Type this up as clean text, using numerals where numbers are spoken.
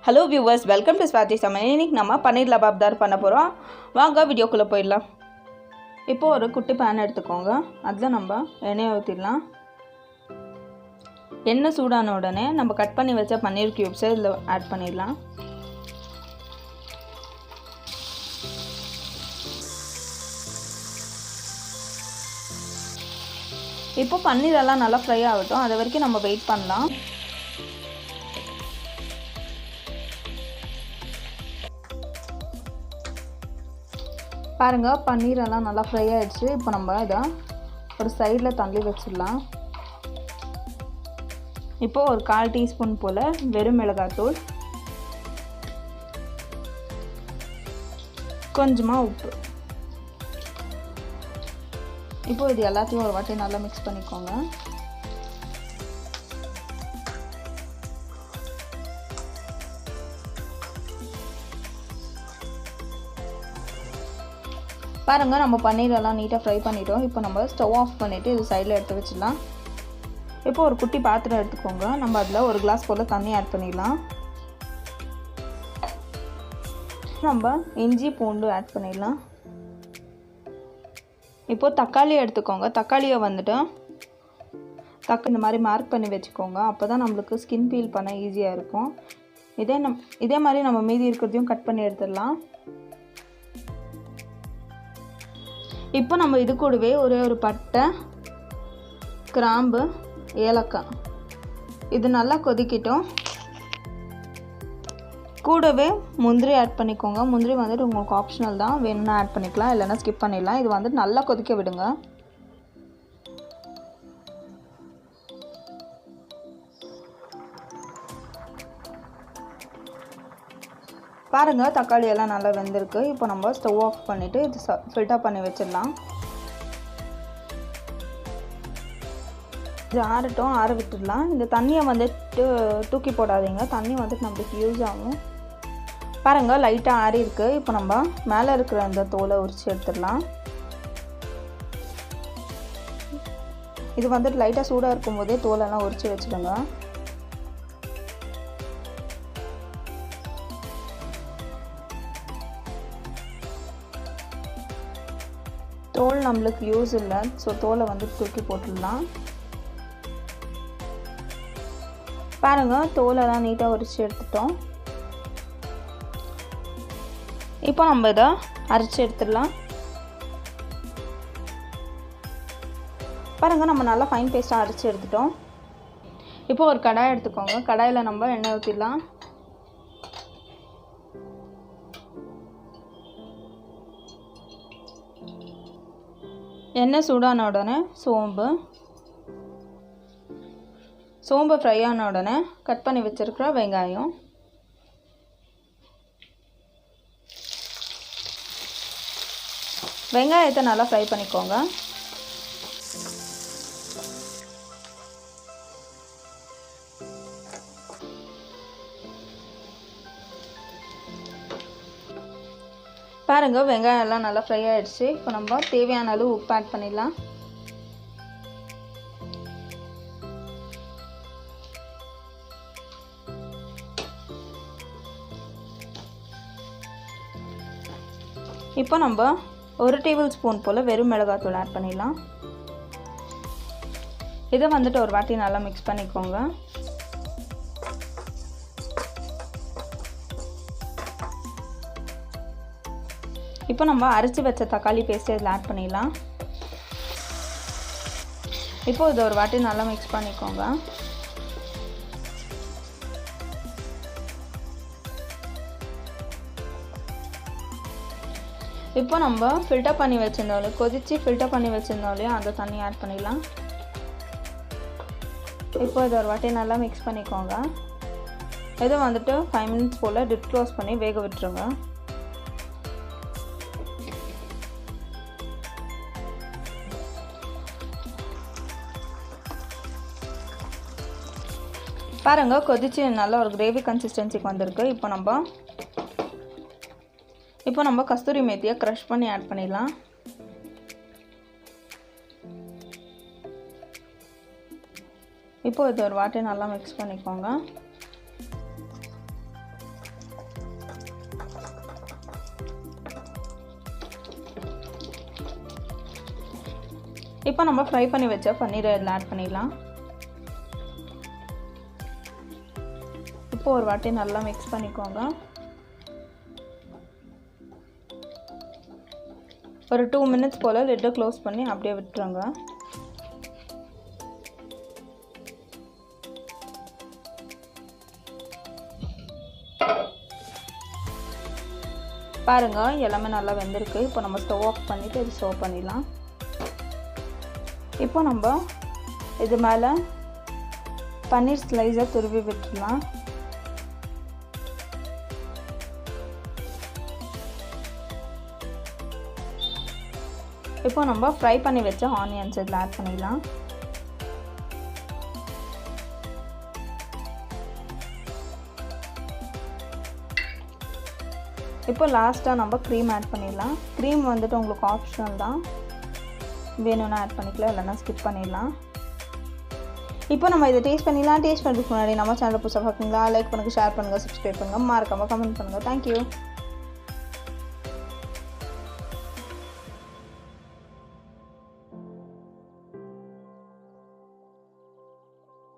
Hello viewers, welcome to Swathi Samayal. இன்றைக்கி நம்ம பன்னீர் லபாப்தார் பண்ண போகிறோம். வாங்க வீடியோக்குள்ளே போயிடலாம். இப்போது ஒரு குட்டி பேன் எடுத்துக்கோங்க. அதில் நம்ம எண்ணெயை ஊற்றிடலாம். எண்ணெய் சூடான உடனே நம்ம கட் பண்ணி வச்ச பன்னீர் க்யூப்ஸை இதில் ஆட் பண்ணிடலாம். இப்போ பன்னீரெல்லாம் நல்லா ஃப்ரை ஆகட்டும். அது வரைக்கும் நம்ம வெயிட் பண்ணலாம். பாருங்கள், பன்னீரெல்லாம் நல்லா ஃப்ரை ஆகிடுச்சு. இப்போ நம்ம இதை ஒரு சைடில் தள்ளி வச்சிடலாம். இப்போது ஒரு 1/4 டீஸ்பூன் போல் வெறும் மிளகாத்தூள், கொஞ்சமாக உப்பு. இப்போது இது எல்லாத்தையும் ஒரு வாட்டி நல்லா மிக்ஸ் பண்ணிக்கோங்க. பாருங்கள், நம்ம பன்னீரெல்லாம் நீட்டாக ஃப்ரை பண்ணிட்டோம். இப்போ நம்ம ஸ்டவ் ஆஃப் பண்ணிவிட்டு இது சைடில் எடுத்து வச்சிடலாம். இப்போ ஒரு குட்டி பாத்திரம் எடுத்துக்கோங்க. நம்ம அதில் 1 கிளாஸ் போல் தண்ணி ஆட் பண்ணிடலாம். நம்ம இஞ்சி பூண்டு ஆட் பண்ணிடலாம். இப்போது தக்காளி எடுத்துக்கோங்க. தக்காளியை வந்துட்டு இந்த மாதிரி மார்க் பண்ணி வச்சுக்கோங்க. அப்போ தான் நம்மளுக்கு ஸ்கின் பீல் பண்ண ஈஸியாக இருக்கும். இதே மாதிரி நம்ம மீதி இருக்கிறதையும் கட் பண்ணி எடுத்துடலாம். இப்போ நம்ம இது கூடவே ஒரு பட்டை, கிராம்பு, ஏலக்காய் இது நல்லா கொதிக்கிட்டோம். கூடவே முந்திரி ஆட் பண்ணிக்கோங்க. முந்திரி வந்துட்டு உங்களுக்கு ஆப்ஷனல் தான், வேணும்னா ஆட் பண்ணிக்கலாம், இல்லைன்னா ஸ்கிப் பண்ணிடலாம். இது வந்துட்டு நல்லா கொதிக்க விடுங்க. பாருங்கள், தக்காளி எல்லாம் நல்லா வெந்திருக்கு. இப்போ நம்ம ஸ்டவ் ஆஃப் பண்ணிவிட்டு இது ஃபில்டர் பண்ணி வச்சிடலாம். இது ஆறட்டும், ஆற விட்டுடலாம். இந்த தண்ணியை வந்துட்டு தூக்கி போடாதீங்க. தண்ணி வந்துட்டு நம்மளுக்கு யூஸ் ஆகும். பாருங்கள், லைட்டாக ஆறி இருக்குது. இப்போ நம்ம மேலே இருக்கிற அந்த தோலை உரித்து எடுத்துடலாம். இது வந்துட்டு லைட்டாக சூடாக இருக்கும்போதே தோலெல்லாம் உரித்து வச்சுடுங்க. தோல் நம்மளுக்கு யூஸ் இல்லை, ஸோ தோலை வந்து தூக்கி போட்டுடலாம். பாருங்கள், தோலெல்லாம் நீட்டாக உரித்து எடுத்துட்டோம். இப்போ நம்ம இதை அரைச்சி எடுத்துடலாம். பாருங்கள், நம்ம நல்லா ஃபைன் பேஸ்ட்டாக அரைச்சி எடுத்துட்டோம். இப்போ ஒரு கடாய் எடுத்துக்கோங்க. கடாயில் நம்ம எண்ணெய் ஊற்றிடலாம். எண்ணெய் சூடான உடனே சோம்பு ஃப்ரை ஆன உடனே கட் பண்ணி வச்சுருக்கிற வெங்காயம், வெங்காயத்தை நல்லா ஃப்ரை பண்ணிக்கோங்க. பாருங்கள், வெங்காயம் எல்லாம் நல்லா ஃப்ரை ஆகிடுச்சு. இப்போ நம்ம தேவையான அளவு உப்பு ஆட் பண்ணிடலாம். இப்போ நம்ம 1 டேபிள் ஸ்பூன் போல் வெறும் மிளகாத்தூள் ஆட் பண்ணிடலாம். இதை வந்துட்டு ஒரு வாட்டி நல்லா மிக்ஸ் பண்ணிக்கோங்க. இப்போ நம்ம அரைச்சி வச்ச தக்காளி பேஸ்ட்டு இதில் ஆட் பண்ணிடலாம். இப்போது இதை ஒரு வாட்டி நல்லா மிக்ஸ் பண்ணிக்கோங்க. இப்போ நம்ம ஃபில்டர் பண்ணி வச்சுருந்தோம், கொதித்து ஃபில்டர் பண்ணி வச்சுருந்தோம், அந்த தண்ணி ஆட் பண்ணிடலாம். இப்போ இதை ஒரு வாட்டி நல்லா மிக்ஸ் பண்ணிக்கோங்க. இதை வந்துட்டு 5 மினிட்ஸ் போல் டிப் க்ளோஸ் பண்ணி வேக விட்டுருங்க. பாருங்கள், கொதிச்சு நல்ல ஒரு கிரேவி கன்சிஸ்டன்சிக்கு வந்திருக்கு. இப்போ நம்ம கஸ்தூரி மேத்தியை க்ரஷ் பண்ணி ஆட் பண்ணிடலாம். இப்போ இது ஒரு வாட்டி நல்லா மிக்ஸ் பண்ணிக்கோங்க. இப்போ நம்ம ஃப்ரை பண்ணி வச்ச பன்னீரை இதில் ஆட் பண்ணிடலாம். இப்போ ஒரு வாட்டி நல்லா மிக்ஸ் பண்ணிக்கோங்க. ஒரு 2 மினிட்ஸ் போல் லிட்டை க்ளோஸ் பண்ணி அப்படியே விட்டுருங்க. பாருங்கள் எல்லாமே நல்லா வெந்திருக்கு. இப்போ நம்ம ஸ்டவ் ஆஃப் பண்ணிவிட்டு இது சர்வ் பண்ணிடலாம். இப்போ நம்ம இது மேலே பன்னீர் ஸ்லைஸை துருவி விட்டுடலாம். இப்போ நம்ம ஃப்ரை பண்ணி வச்ச ஆனியன்ஸ் இதில் ஆட் பண்ணிடலாம். இப்போ லாஸ்ட்டாக நம்ம க்ரீம் ஆட் பண்ணிடலாம். க்ரீம் வந்துட்டு உங்களுக்கு ஆப்ஷனல் தான், வேணும்னா ஆட் பண்ணிக்கலாம், இல்லைன்னா ஸ்கிப் பண்ணிடலாம். இப்போ நம்ம இதை டேஸ்ட் பண்ணிடலாம். டேஸ்ட் பண்ணுறதுக்கு முன்னாடி நம்ம சேனலை புதுசாக பார்க்குறீங்களா, லைக் பண்ணுங்கள், ஷேர் பண்ணுங்கள், சப்ஸ்கிரைப் பண்ணுங்கள், மறக்காமல் கமெண்ட் பண்ணுங்கள். தேங்க்யூ.